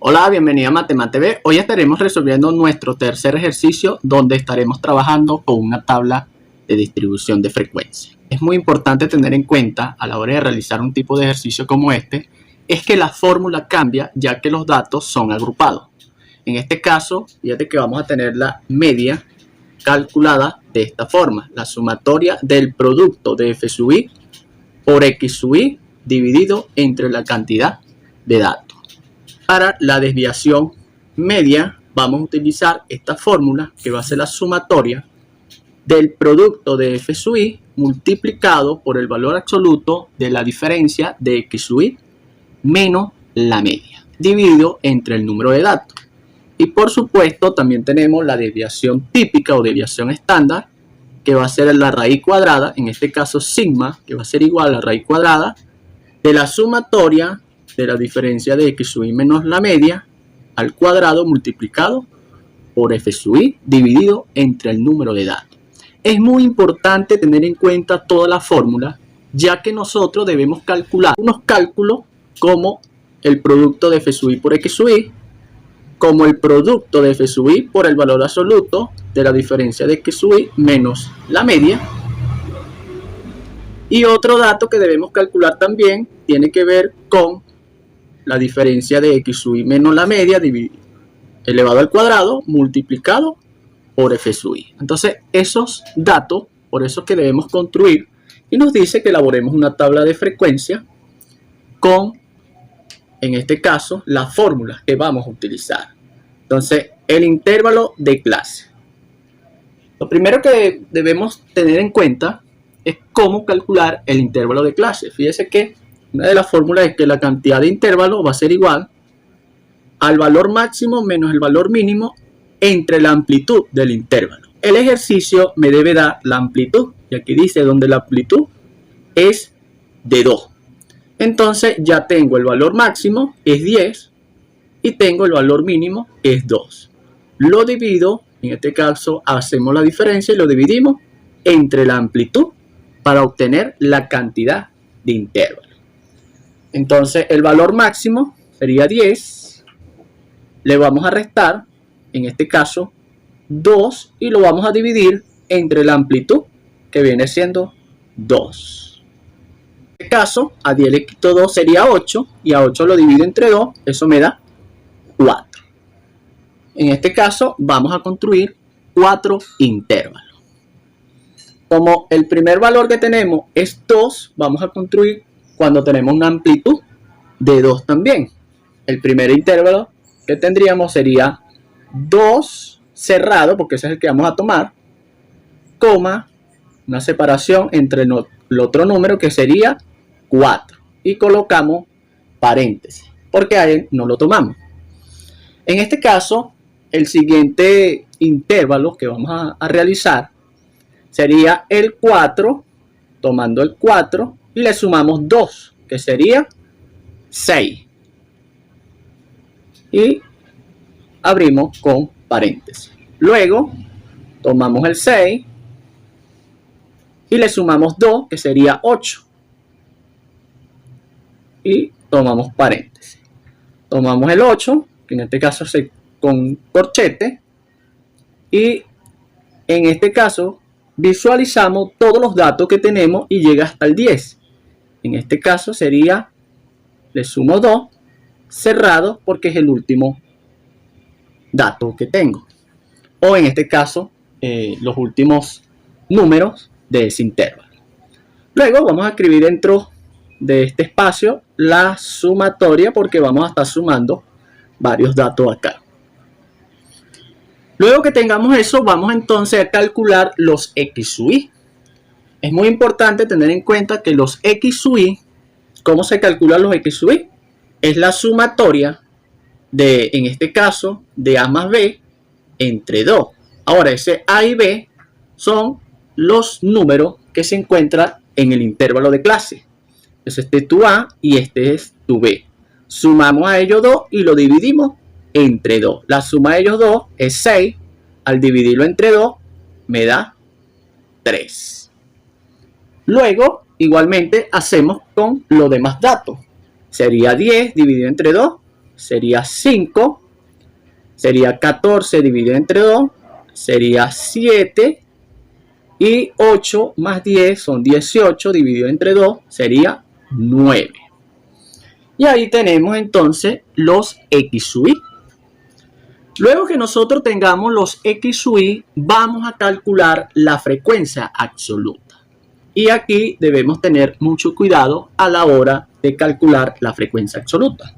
Hola, bienvenida a MateMateB. Hoy estaremos resolviendo nuestro tercer ejercicio donde estaremos trabajando con una tabla de distribución de frecuencia. Es muy importante tener en cuenta a la hora de realizar un tipo de ejercicio como este, es que la fórmula cambia ya que los datos son agrupados. En este caso, fíjate que vamos a tener la media calculada de esta forma, la sumatoria del producto de f sub i por x sub i dividido entre la cantidad de datos. Para la desviación media vamos a utilizar esta fórmula que va a ser la sumatoria del producto de f sub i multiplicado por el valor absoluto de la diferencia de x sub i menos la media, dividido entre el número de datos. Y por supuesto también tenemos la desviación típica o desviación estándar, que va a ser la raíz cuadrada, en este caso sigma, que va a ser igual a la raíz cuadrada de la sumatoria de la diferencia de x sub i menos la media al cuadrado multiplicado por f sub i dividido entre el número de datos. Es muy importante tener en cuenta toda la fórmula, ya que nosotros debemos calcular unos cálculos como el producto de f sub i por x sub i, como el producto de f sub i por el valor absoluto de la diferencia de x sub i menos la media. Y otro dato que debemos calcular también tiene que ver con la diferencia de x sub i menos la media elevado al cuadrado multiplicado por f sub i. Entonces esos datos, por eso es que debemos construir, y nos dice que elaboremos una tabla de frecuencia con, en este caso, las fórmulas que vamos a utilizar. Entonces el intervalo de clase. Lo primero que debemos tener en cuenta es cómo calcular el intervalo de clase. Fíjese que una de las fórmulas es que la cantidad de intervalo va a ser igual al valor máximo menos el valor mínimo entre la amplitud del intervalo. El ejercicio me debe dar la amplitud, y aquí dice donde la amplitud es de 2. Entonces ya tengo el valor máximo, es 10, y tengo el valor mínimo, es 2. Lo divido, en este caso hacemos la diferencia y lo dividimos entre la amplitud para obtener la cantidad de intervalo. Entonces el valor máximo sería 10, le vamos a restar, en este caso 2, y lo vamos a dividir entre la amplitud que viene siendo 2. En este caso a 10 le quito 2 sería 8, y a 8 lo divido entre 2, eso me da 4. En este caso vamos a construir 4 intervalos. Como el primer valor que tenemos es 2, vamos a construir cuando tenemos una amplitud de 2 también. El primer intervalo que tendríamos sería 2 cerrado, porque ese es el que vamos a tomar, coma, una separación entre el otro número que sería 4. Y colocamos paréntesis, porque ahí no lo tomamos. En este caso, el siguiente intervalo que vamos a realizar sería el 4, tomando el 4, y le sumamos 2, que sería 6. Y abrimos con paréntesis. Luego, tomamos el 6 y le sumamos 2, que sería 8. Y tomamos paréntesis. Tomamos el 8, que en este caso es con corchete. Y en este caso visualizamos todos los datos que tenemos y llega hasta el 10. En este caso sería, le sumo 2, cerrado, porque es el último dato que tengo. O en este caso, los últimos números de ese intervalo. Luego vamos a escribir dentro de este espacio la sumatoria, porque vamos a estar sumando varios datos acá. Luego que tengamos eso, vamos entonces a calcular los x sub i. Es muy importante tener en cuenta que los x sub i, ¿cómo se calculan los x sub i? Es la sumatoria de, en este caso, de a más b entre 2. Ahora, ese a y b son los números que se encuentran en el intervalo de clase. Entonces, este es tu a y este es tu b. Sumamos a ellos 2 y lo dividimos entre 2. La suma de ellos 2 es 6. Al dividirlo entre 2 me da 3. Luego, igualmente, hacemos con los demás datos. Sería 10 dividido entre 2, sería 5, sería 14 dividido entre 2, sería 7, y 8 más 10 son 18, dividido entre 2 sería 9. Y ahí tenemos entonces los X sub I. Luego que nosotros tengamos los X sub I, vamos a calcular la frecuencia absoluta. Y aquí debemos tener mucho cuidado a la hora de calcular la frecuencia absoluta.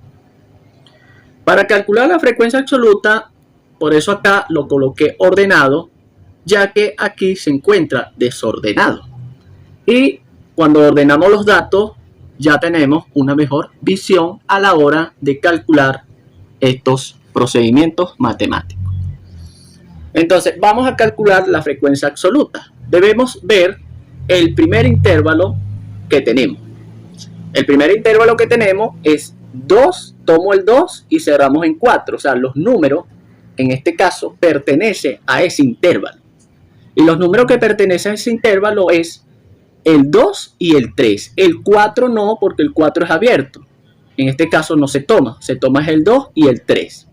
Para calcular la frecuencia absoluta, por eso acá lo coloqué ordenado, ya que aquí se encuentra desordenado. Y cuando ordenamos los datos, ya tenemos una mejor visión a la hora de calcular estos procedimientos matemáticos. Entonces, vamos a calcular la frecuencia absoluta. Debemos ver el primer intervalo que tenemos. El primer intervalo que tenemos es 2, tomo el 2 y cerramos en 4. O sea, los números, en este caso, pertenecen a ese intervalo. Y los números que pertenecen a ese intervalo es el 2 y el 3. El 4 no, porque el 4 es abierto. En este caso no se toma el 2 y el 3.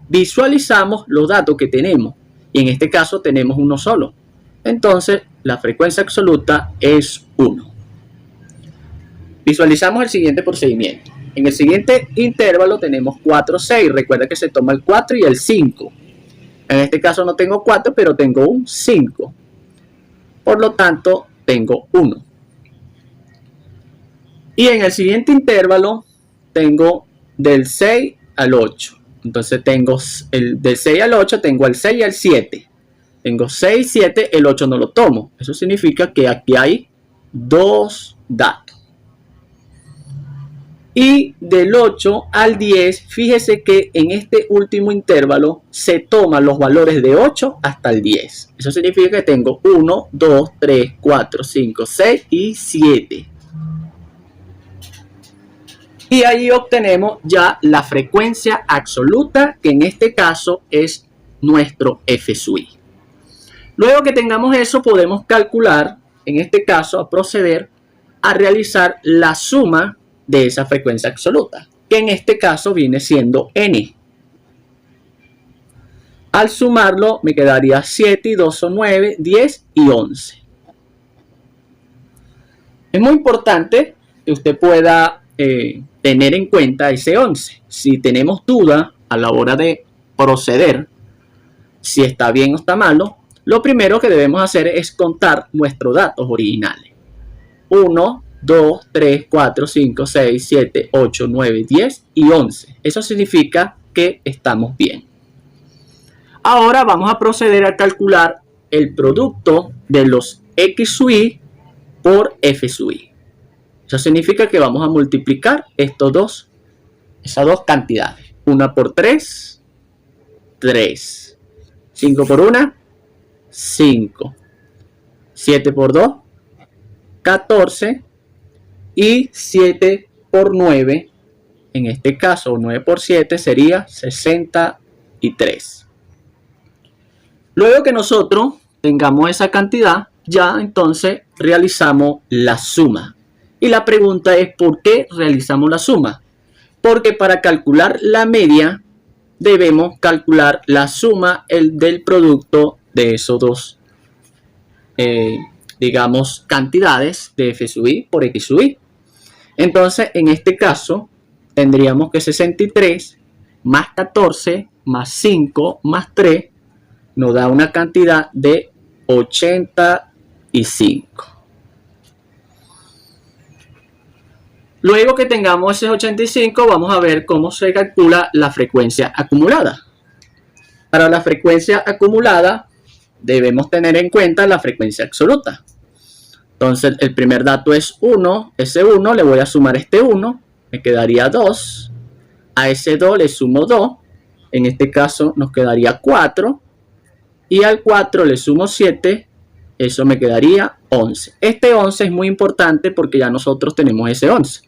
Visualizamos los datos que tenemos y en este caso tenemos uno solo. Entonces la frecuencia absoluta es 1. Visualizamos el siguiente procedimiento. En el siguiente intervalo tenemos 4, 6. Recuerda que se toma el 4 y el 5. En este caso no tengo 4, pero tengo un 5. Por lo tanto, tengo 1. Y en el siguiente intervalo tengo del 6 al 8. Entonces tengo del 6 al 8, tengo el 6 y el 7. Tengo 6, 7, el 8 no lo tomo. Eso significa que aquí hay 2 datos. Y del 8 al 10, fíjese que en este último intervalo se toman los valores de 8 hasta el 10. Eso significa que tengo 1, 2, 3, 4, 5, 6 y 7. Y ahí obtenemos ya la frecuencia absoluta, que en este caso es nuestro F sub I. Luego que tengamos eso, podemos calcular, en este caso, a proceder a realizar la suma de esa frecuencia absoluta, que en este caso viene siendo n. Al sumarlo me quedaría 7 y 2 son 9, 10 y 11. Es muy importante que usted pueda tener en cuenta ese 11. Si tenemos duda a la hora de proceder, si está bien o está malo, lo primero que debemos hacer es contar nuestros datos originales. 1, 2, 3, 4, 5, 6, 7, 8, 9, 10 y 11. Eso significa que estamos bien. Ahora vamos a proceder a calcular el producto de los X sub I por F sub I. Eso significa que vamos a multiplicar esas dos cantidades. 1 por 3, 3. 5 por 1, 5. 7 por 2, 14. Y 7 por 9, en este caso 9 por 7 sería 63. Luego que nosotros tengamos esa cantidad, ya entonces realizamos la suma. Y la pregunta es, ¿por qué realizamos la suma? Porque para calcular la media debemos calcular la suma del producto de esos dos, digamos, cantidades de F sub I por X sub I. Entonces, en este caso, tendríamos que 63 más 14 más 5 más 3 nos da una cantidad de 85. Luego que tengamos ese 85, vamos a ver cómo se calcula la frecuencia acumulada. Para la frecuencia acumulada, debemos tener en cuenta la frecuencia absoluta. Entonces, el primer dato es 1. Ese 1 le voy a sumar este 1. Me quedaría 2. A ese 2 le sumo 2. En este caso nos quedaría 4. Y al 4 le sumo 7. Eso me quedaría 11. Este 11 es muy importante porque ya nosotros tenemos ese 11.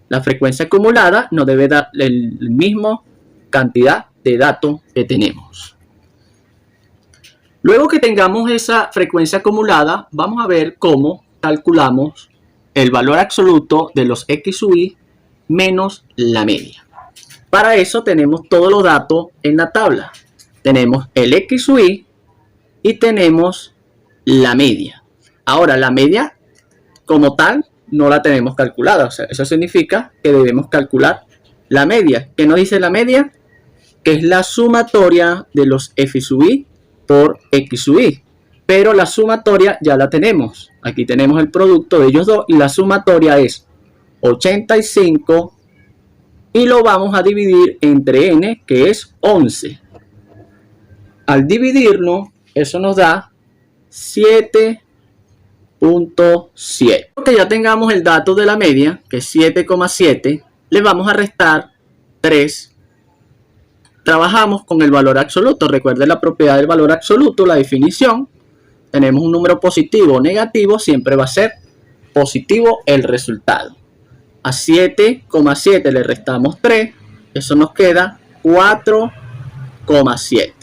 La frecuencia acumulada nos debe dar la misma cantidad de datos que tenemos. Luego que tengamos esa frecuencia acumulada, vamos a ver cómo calculamos el valor absoluto de los X sub I menos la media. Para eso tenemos todos los datos en la tabla. Tenemos el X sub Y y tenemos la media. Ahora, la media como tal no la tenemos calculada. O sea, eso significa que debemos calcular la media. ¿Qué nos dice la media? Que es la sumatoria de los F sub Y por X sub Y. Pero la sumatoria ya la tenemos. Aquí tenemos el producto de ellos dos y la sumatoria es 85 y lo vamos a dividir entre n, que es 11. Al dividirnos, eso nos da 7.7. Porque ya tengamos el dato de la media, que es 7,7, le vamos a restar 3. Trabajamos con el valor absoluto. Recuerden la propiedad del valor absoluto, la definición. Tenemos un número positivo o negativo, siempre va a ser positivo el resultado. A 7,7 le restamos 3, eso nos queda 4,7.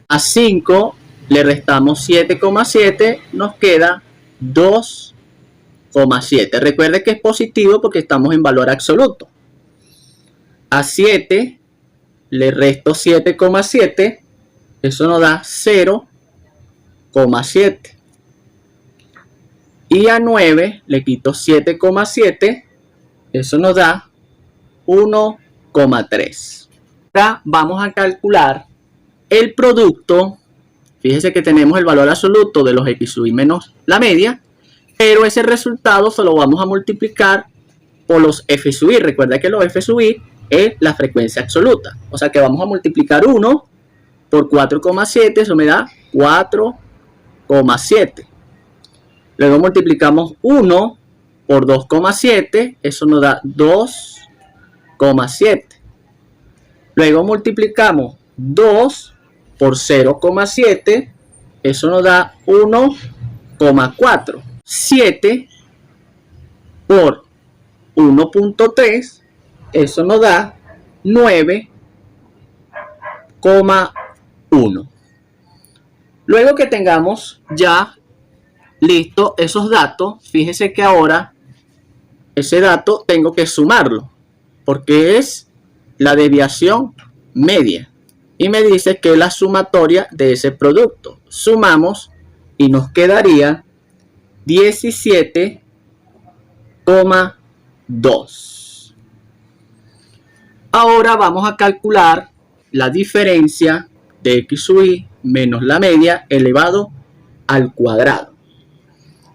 A 5 le restamos 7,7, nos queda 2,7. Recuerde que es positivo porque estamos en valor absoluto. A 7 le resto 7,7, eso nos da 0,7. Y a 9 le quito 7,7, eso nos da 1,3. Ahora vamos a calcular el producto. Fíjese que tenemos el valor absoluto de los X sub Y menos la media, pero ese resultado se lo vamos a multiplicar por los F sub Y. Recuerda que los F sub Y es la frecuencia absoluta. O sea que vamos a multiplicar 1 por 4,7, eso me da 4,7. Luego multiplicamos 1 por 2,7, eso nos da 2,7. Luego multiplicamos 2 por 0,7, eso nos da 1,4. 7 por 1.3, eso nos da 9,1. Luego que tengamos ya listo esos datos, fíjese que ahora ese dato tengo que sumarlo porque es la desviación media y me dice que es la sumatoria de ese producto. Sumamos y nos quedaría 17,2. Ahora vamos a calcular la diferencia de X sub Y menos la media elevado al cuadrado.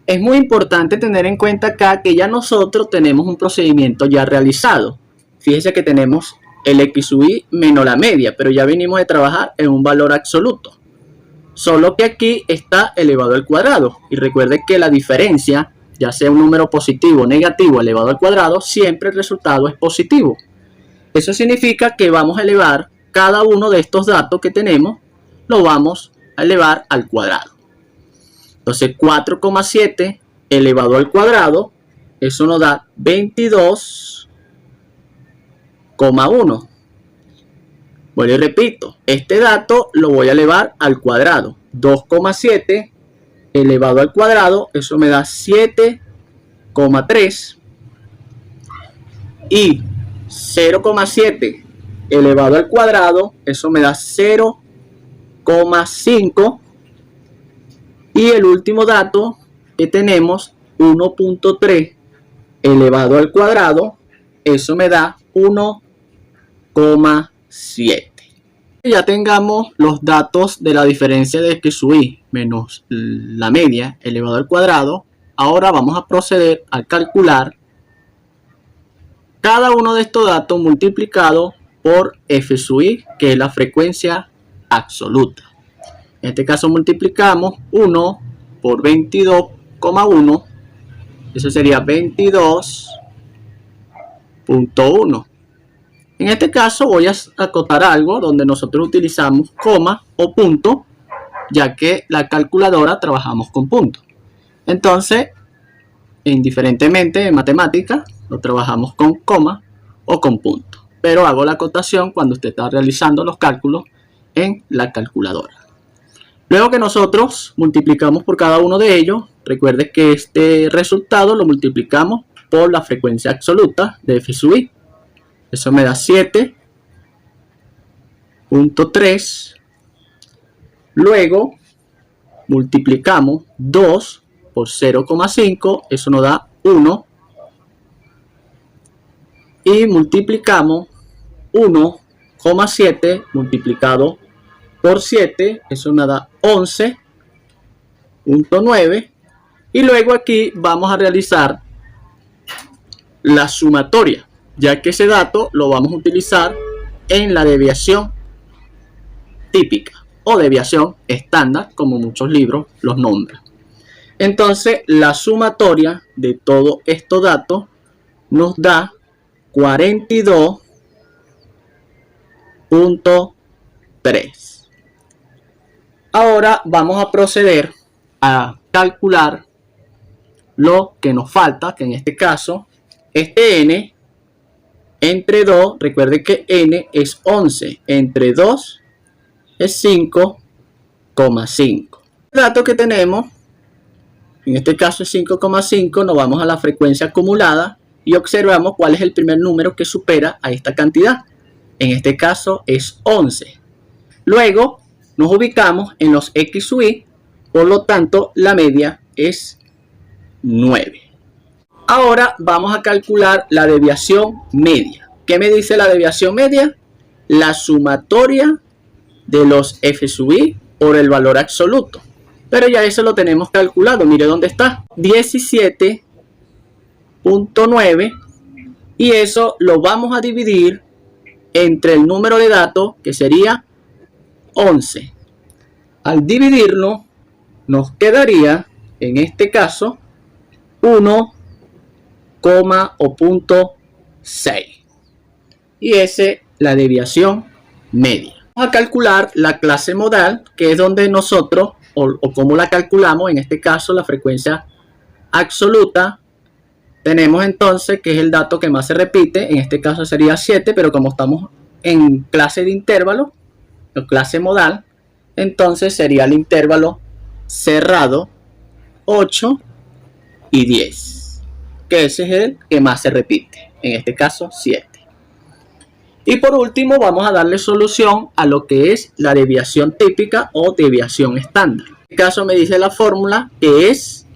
Es muy importante tener en cuenta acá que ya nosotros tenemos un procedimiento ya realizado. Fíjense que tenemos el X sub Y menos la media, pero ya venimos de trabajar en un valor absoluto. Solo que aquí está elevado al cuadrado. Y recuerde que la diferencia, ya sea un número positivo o negativo elevado al cuadrado, siempre el resultado es positivo. Eso significa que vamos a elevar cada uno de estos datos que tenemos, lo vamos a elevar al cuadrado. Entonces 4,7 elevado al cuadrado, eso nos da 22,1. Bueno, y repito, este dato lo voy a elevar al cuadrado. 2,7 elevado al cuadrado, eso me da 7,3. Y 0,7 elevado al cuadrado, eso me da 0,5. Y el último dato que tenemos, 1.3 elevado al cuadrado, eso me da 1,7. Ya tengamos los datos de la diferencia de X sub Y menos la media elevado al cuadrado. Ahora vamos a proceder a calcular cada uno de estos datos multiplicado por F sub Y, que es la frecuencia absoluta. En este caso multiplicamos 1 por 22,1, eso sería 22.1. En este caso voy a acotar algo donde nosotros utilizamos coma o punto, ya que la calculadora trabajamos con punto. Entonces, indiferentemente en matemática, lo trabajamos con coma o con punto. Pero hago la acotación cuando usted está realizando los cálculos en la calculadora. Luego que nosotros multiplicamos por cada uno de ellos, recuerde que este resultado lo multiplicamos por la frecuencia absoluta de F sub Y. Eso me da 7 3. Luego multiplicamos 2 por 0,5, eso nos da 1. Y multiplicamos 1,7 multiplicado por 7, eso nos da 11,9. Y luego aquí vamos a realizar la sumatoria, ya que ese dato lo vamos a utilizar en la desviación típica o desviación estándar, como muchos libros los nombran. Entonces, la sumatoria de todos estos datos nos da 42,3. Ahora vamos a proceder a calcular lo que nos falta, que en este caso este n entre 2, recuerde que n es 11, entre 2 es 5,5. El dato que tenemos, en este caso es 5,5, nos vamos a la frecuencia acumulada y observamos cuál es el primer número que supera a esta cantidad. En este caso es 11. Luego nos ubicamos en los x sub y, por lo tanto la media es 9. Ahora vamos a calcular la desviación media. ¿Qué me dice la desviación media? La sumatoria de los f sub i por el valor absoluto. Pero ya eso lo tenemos calculado. Mire dónde está. 17,9. Y eso lo vamos a dividir entre el número de datos, que sería 11. Al dividirlo, nos quedaría, en este caso, 1,6. Y esa es la desviación media. Vamos a calcular la clase modal, que es donde nosotros, o cómo la calculamos, en este caso la frecuencia absoluta. Tenemos entonces que es el dato que más se repite, en este caso sería 7, pero como estamos en clase de intervalo, o clase modal, entonces sería el intervalo cerrado 8 y 10, que ese es el que más se repite, en este caso 7. Y por último vamos a darle solución a lo que es la desviación típica o desviación estándar. En este caso me dice la fórmula que es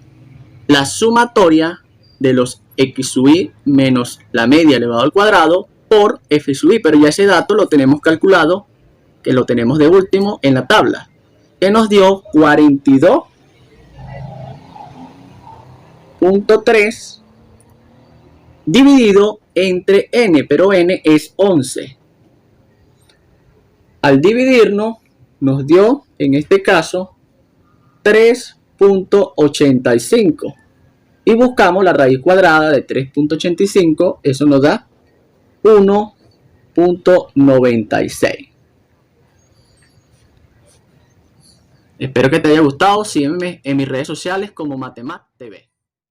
la sumatoria de los x sub i menos la media elevado al cuadrado por f sub i, pero ya ese dato lo tenemos calculado, que lo tenemos de último en la tabla, que nos dio 42,3 dividido entre n, pero n es 11. Al dividirnos nos dio, en este caso, 3,85. Y buscamos la raíz cuadrada de 3,85, eso nos da 1,96. Espero que te haya gustado. Sígueme en mis redes sociales como Matemat TV.